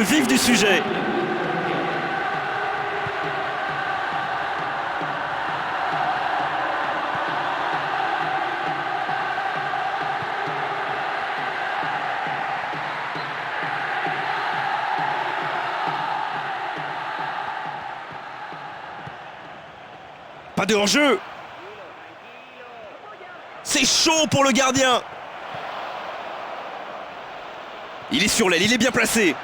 vif du sujet. Pas de hors-jeu. C'est chaud pour le gardien. Il est sur l'aile, il est bien placé.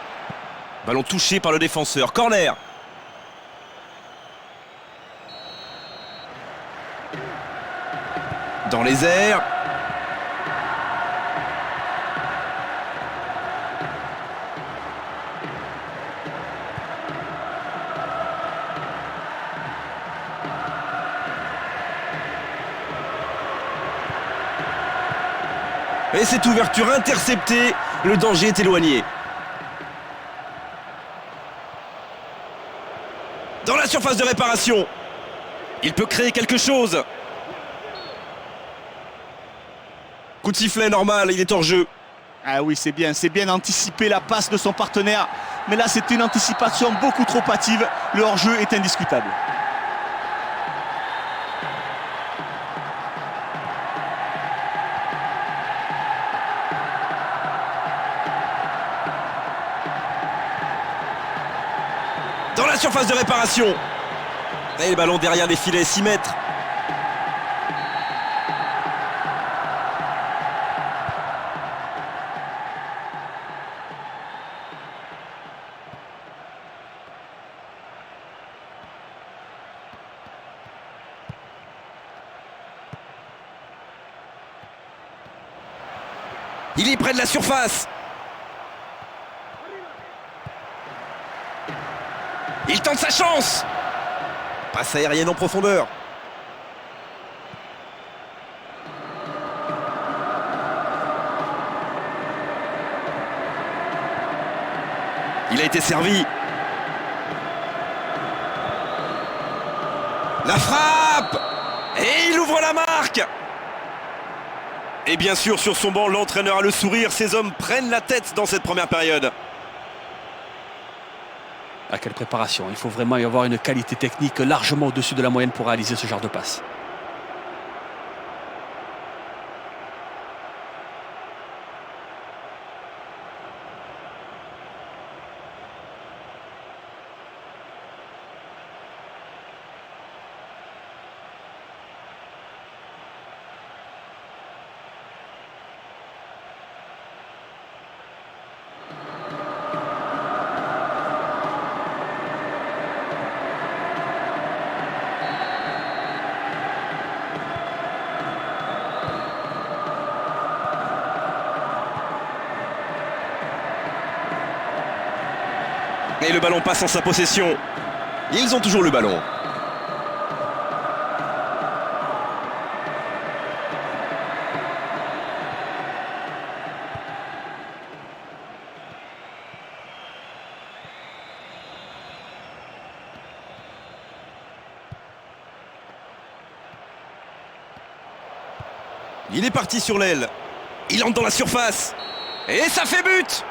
Ballon touché par le défenseur, corner. Dans les airs. Et cette ouverture interceptée, le danger est éloigné. Dans la surface de réparation, il peut créer quelque chose. Coup de sifflet normal, il est hors jeu. Ah oui, c'est bien anticipé la passe de son partenaire. Mais là, c'était une anticipation beaucoup trop hâtive. Le hors-jeu est indiscutable. Dans la surface de réparation. Et le ballon derrière les filets, 6 mètres. Il est près de la surface. Il tente sa chance. Passe aérienne en profondeur. Il a été servi. La frappe. Et il ouvre la marque. Et bien sûr, sur son banc, l'entraîneur a le sourire. Ces hommes prennent la tête dans cette première période. Ah, quelle préparation. Il faut vraiment y avoir une qualité technique largement au-dessus de la moyenne pour réaliser ce genre de passe. Et le ballon passe en sa possession. Ils ont toujours le ballon. Il est parti sur l'aile. Il entre dans la surface. Et ça fait but!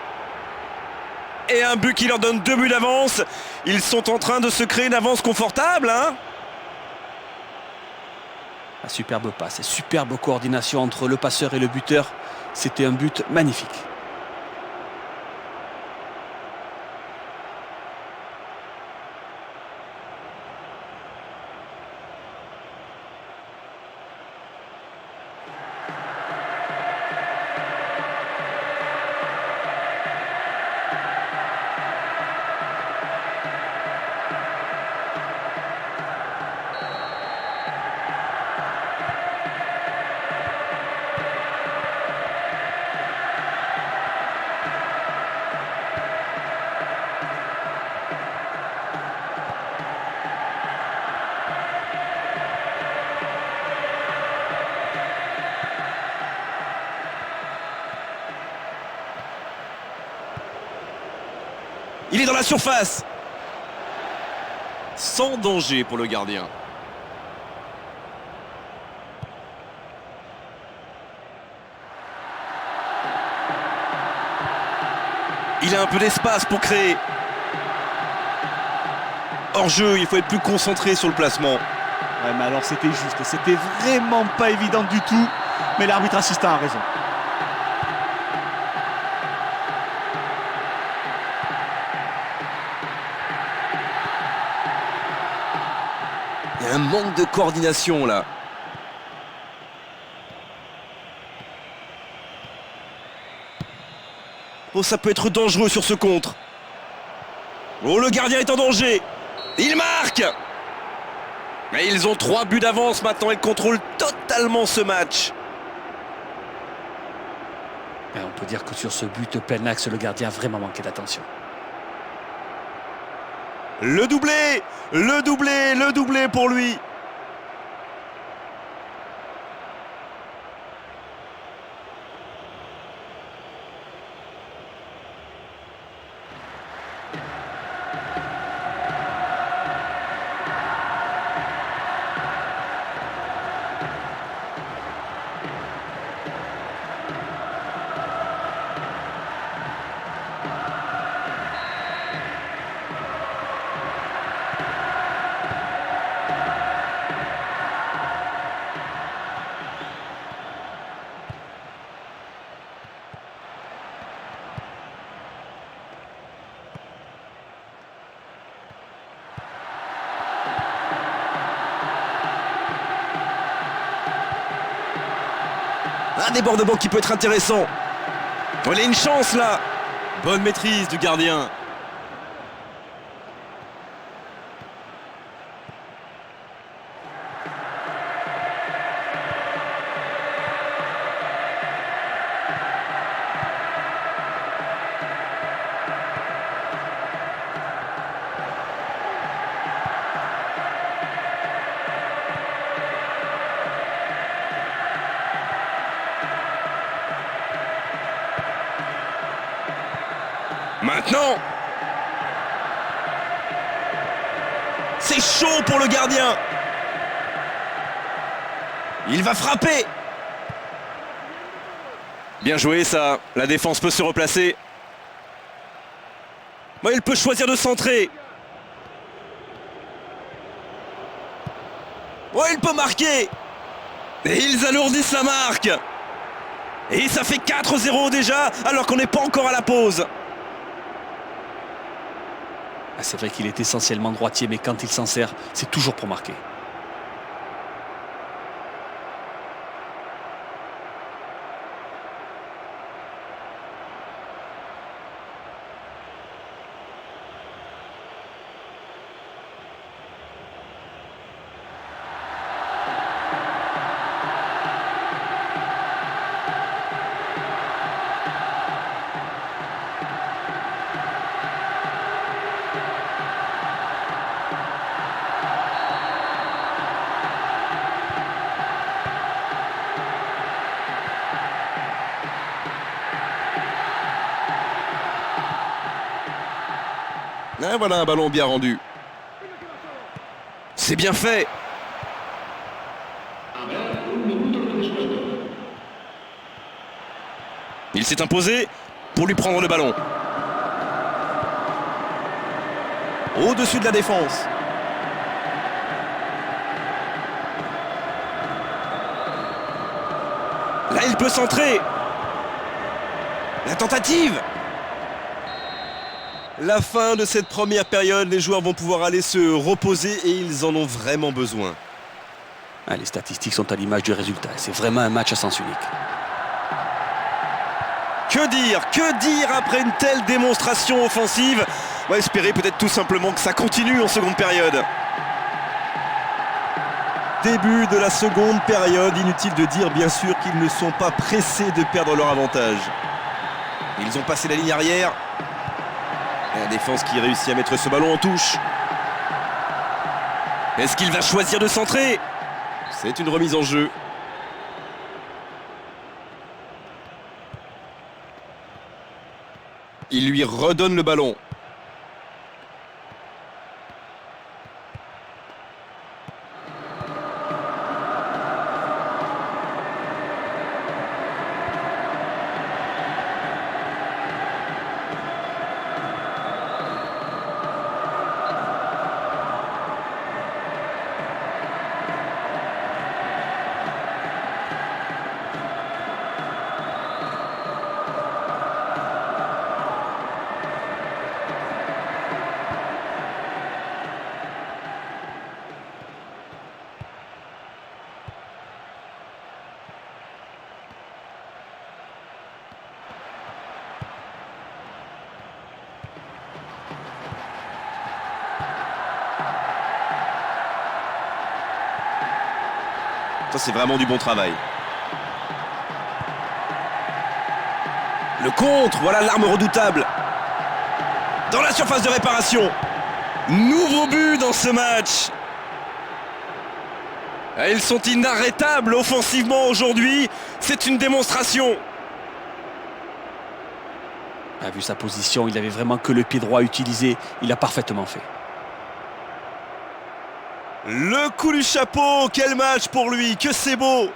Et un but qui leur donne 2 buts d'avance. Ils sont en train de se créer une avance confortable, hein? La superbe passe, superbe coordination entre le passeur et le buteur. C'était un but magnifique. Il est dans la surface. Sans danger pour le gardien. Il a un peu d'espace pour créer. Hors jeu, il faut être plus concentré sur le placement. Ouais, mais alors c'était juste, c'était vraiment pas évident du tout, mais l'arbitre assistant a raison. Il y a un manque de coordination là. Oh, ça peut être dangereux sur ce contre. Oh, le gardien est en danger. Il marque. Mais ils ont 3 buts d'avance maintenant. Ils contrôlent totalement ce match. Et on peut dire que sur ce but plein axe, le gardien a vraiment manqué d'attention. Le doublé. Le doublé. Le doublé pour lui. Un débordement qui peut être intéressant. Oh, il a une chance là. Bonne maîtrise du gardien. Maintenant, c'est chaud pour le gardien. Il va frapper. Bien joué ça. La défense peut se replacer. Bon, il peut choisir de centrer. Bon, il peut marquer. Et ils alourdissent la marque. Et ça fait 4-0 déjà, alors qu'on n'est pas encore à la pause. C'est vrai qu'il est essentiellement droitier, mais quand il s'en sert, c'est toujours pour marquer. Et voilà un ballon bien rendu. C'est bien fait. Il s'est imposé pour lui prendre le ballon. Au-dessus de la défense. Là, il peut centrer. La tentative. La fin de cette première période, les joueurs vont pouvoir aller se reposer et ils en ont vraiment besoin. Les statistiques sont à l'image du résultat. C'est vraiment un match à sens unique. Que dire après une telle démonstration offensive? On va espérer peut-être tout simplement que ça continue en seconde période. Début de la seconde période, inutile de dire bien sûr qu'ils ne sont pas pressés de perdre leur avantage. Ils ont passé la ligne arrière. Et la défense qui réussit à mettre ce ballon en touche. Est-ce qu'il va choisir de centrer? C'est une remise en jeu. Il lui redonne le ballon. Ça, c'est vraiment du bon travail. Le contre, voilà l'arme redoutable. Dans la surface de réparation. Nouveau but dans ce match. Et ils sont inarrêtables offensivement aujourd'hui. C'est une démonstration. A vu sa position, il avait vraiment que le pied droit utilisé. Il a parfaitement fait. Le coup du chapeau, quel match pour lui, que c'est beau.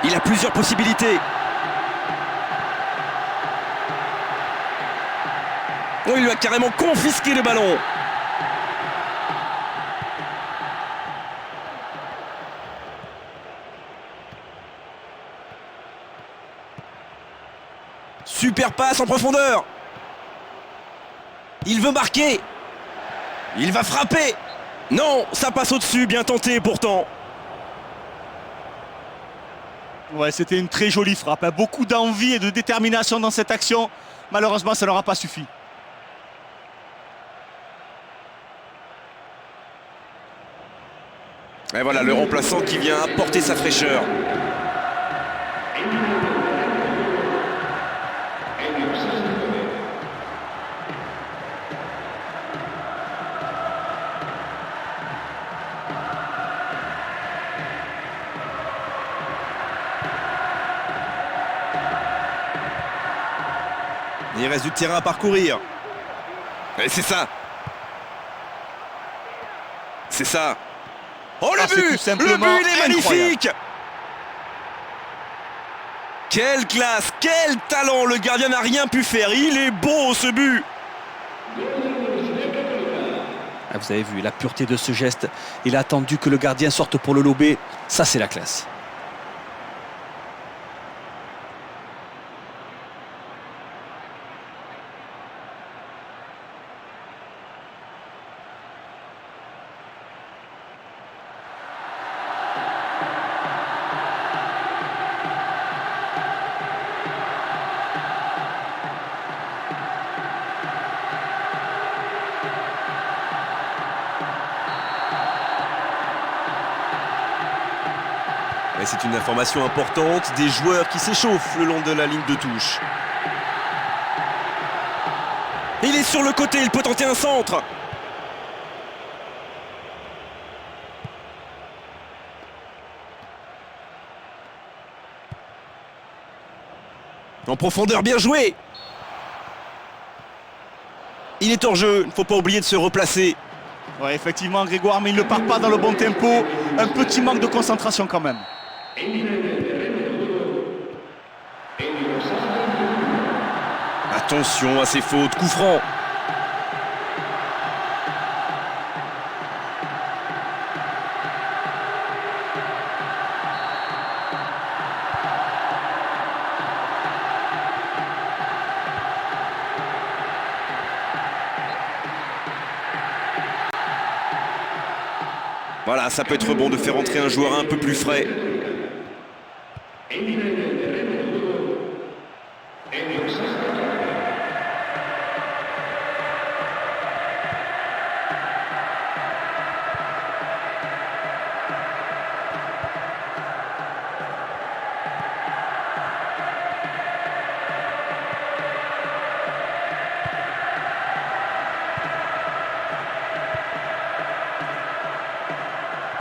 Il a plusieurs possibilités. Oh, il lui a carrément confisqué le ballon. Super passe en profondeur. Il veut marquer. Il va frapper. Non, ça passe au-dessus, bien tenté pourtant. Ouais, c'était une très jolie frappe, hein. Beaucoup d'envie et de détermination dans cette action. Malheureusement, ça n'aura pas suffi. Et voilà le remplaçant qui vient apporter sa fraîcheur. Il reste du terrain à parcourir. Et c'est ça. C'est ça. Oh, le but! Le but, il est magnifique! Quelle classe, quel talent! Le gardien n'a rien pu faire. Il est beau, ce but! Ah, vous avez vu la pureté de ce geste. Il a attendu que le gardien sorte pour le lober. Ça, c'est la classe. Et c'est une information importante, des joueurs qui s'échauffent le long de la ligne de touche. Il est sur le côté, il peut tenter un centre. En profondeur, bien joué. Il est hors jeu, il ne faut pas oublier de se replacer. Ouais, effectivement, Grégoire, mais il ne part pas dans le bon tempo. Un petit manque de concentration quand même. Attention à ces fautes, coup franc. Voilà, ça peut être bon de faire entrer un joueur un peu plus frais.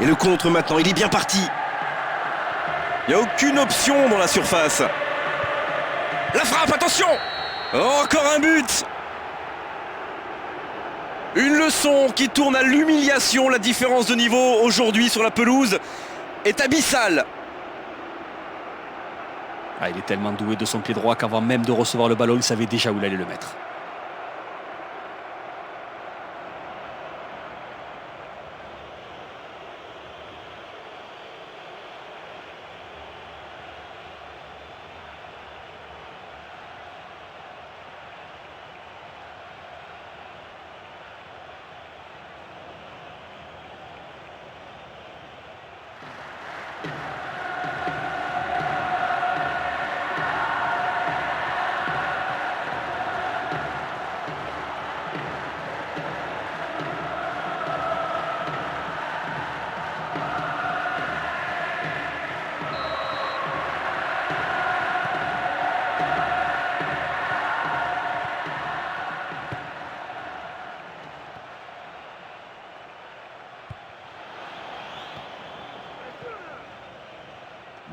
Et le contre maintenant, il est bien parti. Il n'y a aucune option dans la surface. La frappe, attention! Oh, encore un but! Une leçon qui tourne à l'humiliation. La différence de niveau aujourd'hui sur la pelouse est abyssale. Ah, il est tellement doué de son pied droit qu'avant même de recevoir le ballon, il savait déjà où il allait le mettre.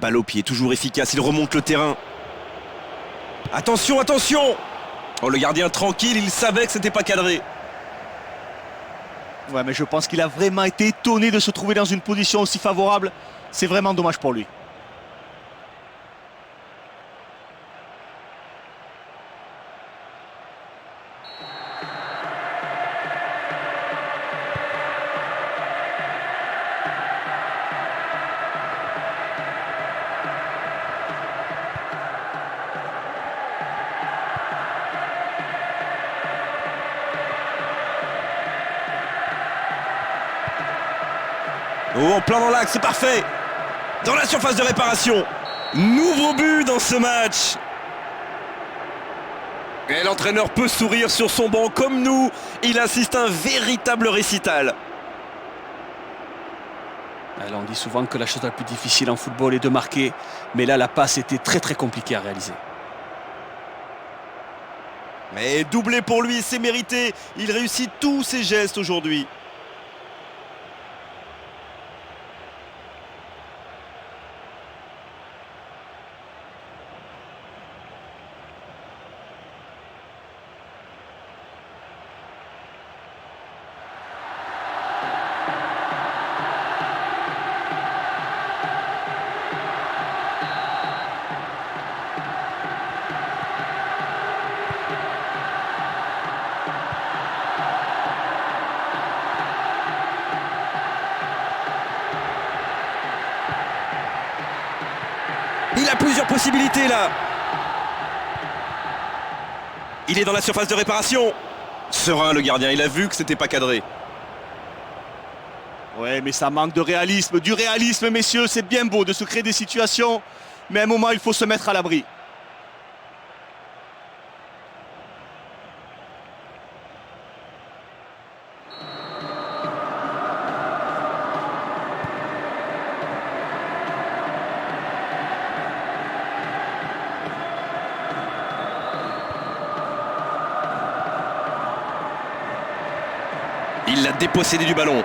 Balle au pied, toujours efficace, il remonte le terrain. Attention, attention! Oh, le gardien tranquille, il savait que c'était pas cadré. Ouais, mais je pense qu'il a vraiment été étonné de se trouver dans une position aussi favorable. C'est vraiment dommage pour lui. Oh, en plein dans l'axe, c'est parfait. Dans la surface de réparation. Nouveau but dans ce match. Et l'entraîneur peut sourire sur son banc comme nous. Il assiste à un véritable récital. Alors, on dit souvent que la chose la plus difficile en football est de marquer. Mais là, la passe était très compliquée à réaliser. Mais doublé pour lui, c'est mérité. Il réussit tous ses gestes aujourd'hui. Il a plusieurs possibilités là. Il est dans la surface de réparation. Serein le gardien, il a vu que c'était pas cadré. Ouais, mais ça manque de réalisme. Du réalisme, messieurs, c'est bien beau de se créer des situations. Mais à un moment, il faut se mettre à l'abri. Il l'a dépossédé du ballon.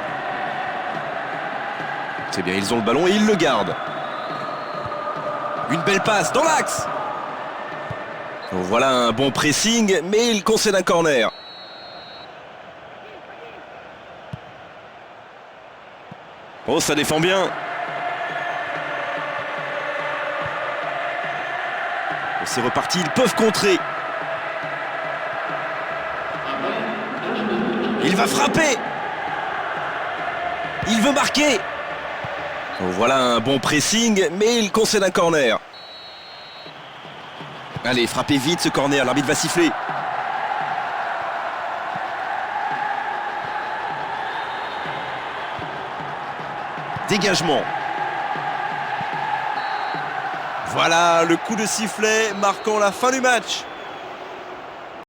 C'est bien, ils ont le ballon et ils le gardent. Une belle passe dans l'axe. Oh, voilà un bon pressing, mais il concède un corner. Oh, ça défend bien. Oh, c'est reparti, ils peuvent contrer. Il va frapper. Il veut marquer. Oh, voilà un bon pressing, mais il concède un corner. Allez, frappez vite ce corner, l'arbitre va siffler. Dégagement. Voilà le coup de sifflet marquant la fin du match.